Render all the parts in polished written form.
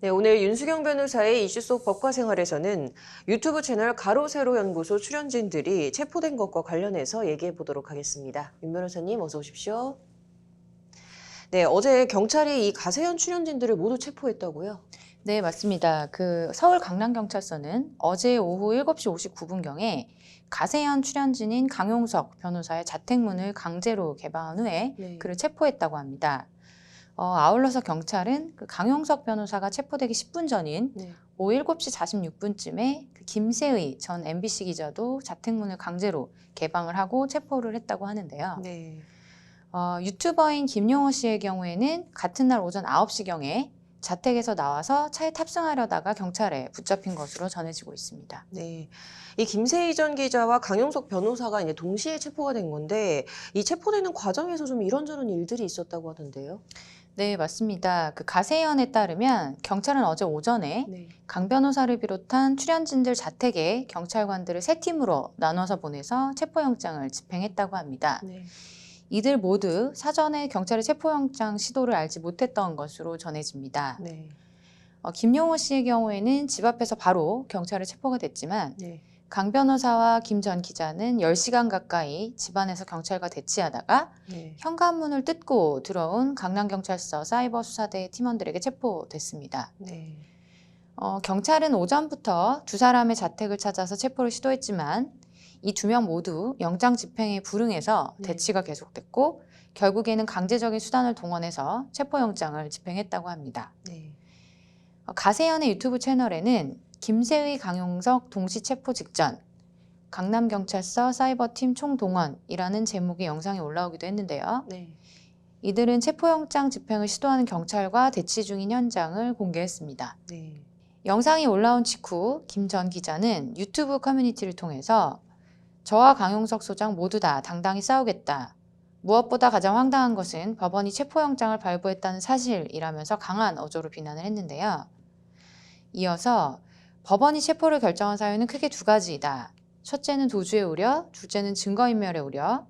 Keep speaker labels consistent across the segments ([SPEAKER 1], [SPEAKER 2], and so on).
[SPEAKER 1] 네, 오늘 윤수경 변호사의 이슈 속 법과 생활에서는 유튜브 채널 가로세로 연구소 출연진들이 체포된 것과 관련해서 얘기해 보도록 하겠습니다. 윤 변호사님 어서 오십시오. 네, 어제 경찰이 이 가세현 출연진들을 모두 체포했다고요?
[SPEAKER 2] 네, 맞습니다. 서울 강남경찰서는 어제 오후 7시 59분경에 가세현 출연진인 강용석 변호사의 자택문을 강제로 개방한 후에
[SPEAKER 1] 네.
[SPEAKER 2] 그를 체포했다고 합니다. 아울러서 경찰은 강용석 변호사가 체포되기 10분 전인
[SPEAKER 1] 네.
[SPEAKER 2] 오후 7시 46분쯤에 김세의 전 MBC 기자도 자택문을 강제로 개방을 하고 체포를 했다고 하는데요.
[SPEAKER 1] 네.
[SPEAKER 2] 유튜버인 김용호 씨의 경우에는 같은 날 오전 9시경에 자택에서 나와서 차에 탑승하려다가 경찰에 붙잡힌 것으로 전해지고 있습니다.
[SPEAKER 1] 네. 이 김세희 전 기자와 강용석 변호사가 이제 동시에 체포가 된 건데 이 체포되는 과정에서 좀 이런저런 일들이 있었다고 하던데요.
[SPEAKER 2] 네, 맞습니다. 가세현에 따르면 경찰은 어제 오전에
[SPEAKER 1] 네.
[SPEAKER 2] 강 변호사를 비롯한 출연진들 자택에 경찰관들을 세 팀으로 나눠서 보내서 체포영장을 집행했다고 합니다.
[SPEAKER 1] 네.
[SPEAKER 2] 이들 모두 사전에 경찰의 체포영장 시도를 알지 못했던 것으로 전해집니다.
[SPEAKER 1] 네.
[SPEAKER 2] 김용호 씨의 경우에는 집 앞에서 바로 경찰에 체포가 됐지만
[SPEAKER 1] 네.
[SPEAKER 2] 강 변호사와 김 전 기자는 10시간 가까이 집안에서 경찰과 대치하다가
[SPEAKER 1] 네.
[SPEAKER 2] 현관문을 뜯고 들어온 강남경찰서 사이버수사대 팀원들에게 체포됐습니다.
[SPEAKER 1] 네.
[SPEAKER 2] 경찰은 오전부터 두 사람의 자택을 찾아서 체포를 시도했지만 이 두 명 모두 영장 집행에 불응해서
[SPEAKER 1] 네.
[SPEAKER 2] 대치가 계속됐고 결국에는 강제적인 수단을 동원해서 체포영장을 집행했다고 합니다.
[SPEAKER 1] 네.
[SPEAKER 2] 가세현의 유튜브 채널에는 김세의 강용석 동시 체포 직전 강남경찰서 사이버팀 총동원이라는 제목의 영상이 올라오기도 했는데요.
[SPEAKER 1] 네.
[SPEAKER 2] 이들은 체포영장 집행을 시도하는 경찰과 대치 중인 현장을 공개했습니다.
[SPEAKER 1] 네.
[SPEAKER 2] 영상이 올라온 직후 김 전 기자는 유튜브 커뮤니티를 통해서 저와 강용석 소장 모두 다 당당히 싸우겠다. 무엇보다 가장 황당한 것은 법원이 체포영장을 발부했다는 사실이라면서 강한 어조로 비난을 했는데요. 이어서 법원이 체포를 결정한 사유는 크게 두 가지이다. 첫째는 도주의 우려, 둘째는 증거인멸의 우려.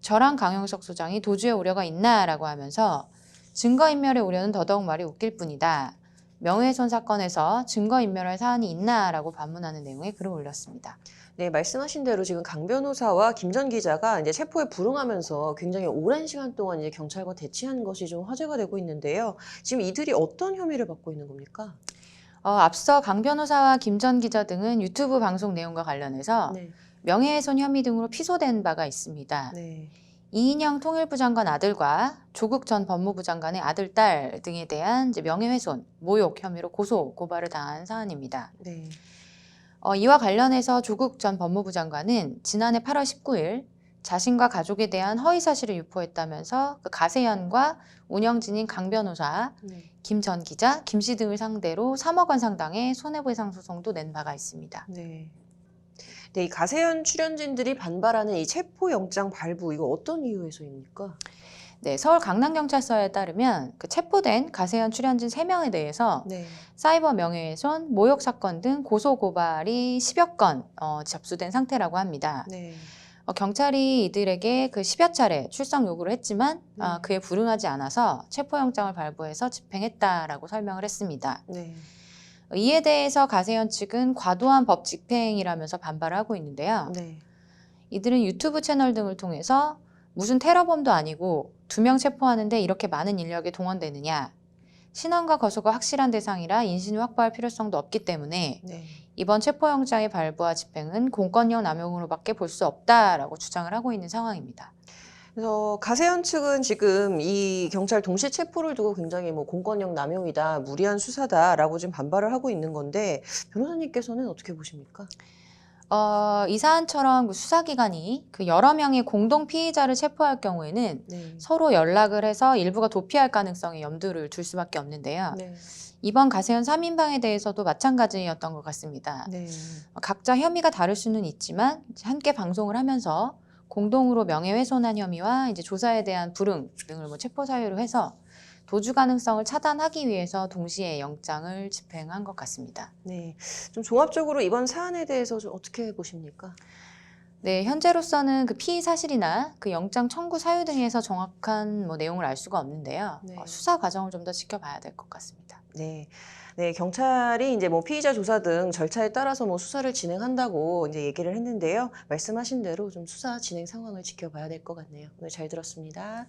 [SPEAKER 2] 저랑 강용석 소장이 도주의 우려가 있나라고 하면서 증거인멸의 우려는 더더욱 말이 웃길 뿐이다. 명예훼손 사건에서 증거인멸할 사안이 있나라고 반문하는 내용의 글을 올렸습니다.
[SPEAKER 1] 네, 말씀하신 대로 지금 강 변호사와 김 전 기자가 이제 체포에 불응하면서 굉장히 오랜 시간 동안 이제 경찰과 대치한 것이 좀 화제가 되고 있는데요. 지금 이들이 어떤 혐의를 받고 있는 겁니까?
[SPEAKER 2] 앞서 강 변호사와 김 전 기자 등은 유튜브 방송 내용과 관련해서
[SPEAKER 1] 네.
[SPEAKER 2] 명예훼손 혐의 등으로 피소된 바가 있습니다.
[SPEAKER 1] 네.
[SPEAKER 2] 이인영 통일부 장관 아들과 조국 전 법무부 장관의 아들, 딸 등에 대한 이제 명예훼손, 모욕 혐의로 고소, 고발을 당한 사안입니다.
[SPEAKER 1] 네.
[SPEAKER 2] 이와 관련해서 조국 전 법무부 장관은 지난해 8월 19일 자신과 가족에 대한 허위 사실을 유포했다면서 가세현과 운영진인 강 변호사,
[SPEAKER 1] 네.
[SPEAKER 2] 김 전 기자, 김 씨 등을 상대로 3억 원 상당의 손해배상 소송도 낸 바가 있습니다.
[SPEAKER 1] 네. 네, 이 가세현 출연진들이 반발하는 이 체포영장 발부, 이거 어떤 이유에서입니까?
[SPEAKER 2] 네, 서울 강남경찰서에 따르면 체포된 가세현 출연진 3명에 대해서
[SPEAKER 1] 네.
[SPEAKER 2] 사이버 명예훼손, 모욕 사건 등 고소 고발이 10여 건 접수된 상태라고 합니다.
[SPEAKER 1] 네.
[SPEAKER 2] 경찰이 이들에게 10여 차례 출석 요구를 했지만
[SPEAKER 1] 네.
[SPEAKER 2] 그에 불응하지 않아서 체포영장을 발부해서 집행했다라고 설명을 했습니다.
[SPEAKER 1] 네.
[SPEAKER 2] 이에 대해서 가세현 측은 과도한 법 집행이라면서 반발을 하고 있는데요.
[SPEAKER 1] 네.
[SPEAKER 2] 이들은 유튜브 채널 등을 통해서 무슨 테러범도 아니고 2명 체포하는데 이렇게 많은 인력이 동원되느냐. 신원과 거소가 확실한 대상이라 인신을 확보할 필요성도 없기 때문에
[SPEAKER 1] 네.
[SPEAKER 2] 이번 체포영장의 발부와 집행은 공권력 남용으로밖에 볼 수 없다라고 주장을 하고 있는 상황입니다.
[SPEAKER 1] 그래서 가세현 측은 지금 이 경찰 동시 체포를 두고 굉장히 뭐 공권력 남용이다, 무리한 수사다라고 지금 반발을 하고 있는 건데 변호사님께서는 어떻게 보십니까?
[SPEAKER 2] 이 사안처럼 수사기관이 여러 명의 공동 피의자를 체포할 경우에는
[SPEAKER 1] 네.
[SPEAKER 2] 서로 연락을 해서 일부가 도피할 가능성에 염두를 둘 수밖에 없는데요.
[SPEAKER 1] 네.
[SPEAKER 2] 이번 가세현 3인방에 대해서도 마찬가지였던 것 같습니다.
[SPEAKER 1] 네.
[SPEAKER 2] 각자 혐의가 다를 수는 있지만 함께 방송을 하면서 공동으로 명예훼손한 혐의와 이제 조사에 대한 불응 등을 체포 사유로 해서 도주 가능성을 차단하기 위해서 동시에 영장을 집행한 것 같습니다.
[SPEAKER 1] 네. 좀 종합적으로 이번 사안에 대해서 좀 어떻게 보십니까?
[SPEAKER 2] 네, 현재로서는 피의 사실이나 영장 청구 사유 등에서 정확한 내용을 알 수가 없는데요.
[SPEAKER 1] 네.
[SPEAKER 2] 수사 과정을 좀 더 지켜봐야 될 것 같습니다.
[SPEAKER 1] 네. 네, 경찰이 이제 뭐 피의자 조사 등 절차에 따라서 뭐 수사를 진행한다고 이제 얘기를 했는데요. 말씀하신 대로 좀 수사 진행 상황을 지켜봐야 될 것 같네요. 오늘 잘 들었습니다.